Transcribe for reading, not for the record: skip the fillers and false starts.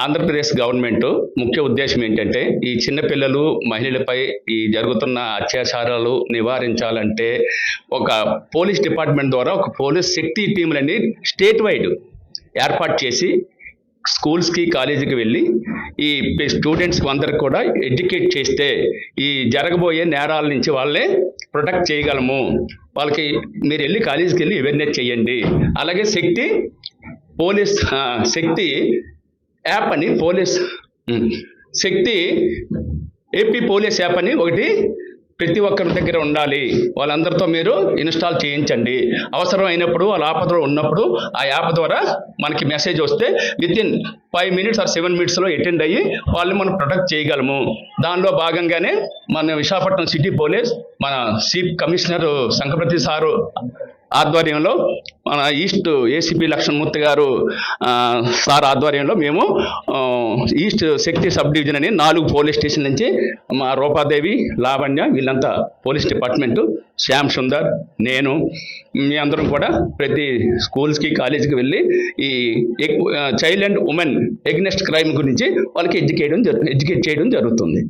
Andhra Pradesh government ముఖ్య ఉద్దేశం ఏంటంటే ఈ చిన్నపిల్లలు మహిళలపై ఈ జరుగుతున్న అత్యాచారాలు నివారించాలంటే ఒక పోలీస్ డిపార్ట్మెంట్ ద్వారా ఒక పోలీస్ శక్తి టీములని స్టేట్ వైడ్ ఏర్పాటు చేసి స్కూల్స్కి కాలేజీకి వెళ్ళి ఈ స్టూడెంట్స్కి అందరికి కూడా ఎడ్యుకేట్ చేస్తే ఈ జరగబోయే నేరాల నుంచి వాళ్ళే ప్రొటెక్ట్ చేయగలము. వాళ్ళకి మీరు వెళ్ళి కాలేజీకి వెళ్ళి అవేర్నెస్ చేయండి. అలాగే పోలీస్ శక్తి యాప్ అని శక్తి ఏపీ పోలీస్ యాప్ అని ఒకటి ప్రతి ఒక్కరి దగ్గర ఉండాలి. వాళ్ళందరితో మీరు ఇన్స్టాల్ చేయించండి. అవసరం అయినప్పుడు వాళ్ళ ఆపదలో ఉన్నప్పుడు ఆ యాప్ ద్వారా మనకి మెసేజ్ వస్తే వితిన్ 5 minutes or 7 minutesలో అటెండ్ అయ్యి వాళ్ళని మనం ప్రొటెక్ట్ చేయగలము. దానిలో భాగంగానే మన విశాఖపట్నం సిటీ పోలీస్ మన చీఫ్ కమిషనర్ శంకరప్రతి సారు ఆధ్వర్యంలో మన ఈస్ట్ ఏసీపీ లక్ష్మణమూర్తి గారు సార్ ఆధ్వర్యంలో మేము ఈస్ట్ శక్తి సబ్ డివిజన్ అని 4 పోలీస్ స్టేషన్ నుంచి మా రూపాదేవి, లావణ్య వీళ్ళంతా పోలీస్ డిపార్ట్మెంటు, శ్యామ్ సుందర్, నేను మీ అందరం కూడా ప్రతి స్కూల్స్కి కాలేజీకి వెళ్ళి ఈ child and women against crime గురించి వాళ్ళకి ఎడ్యుకేట్ చేయడం జరుగుతుంది.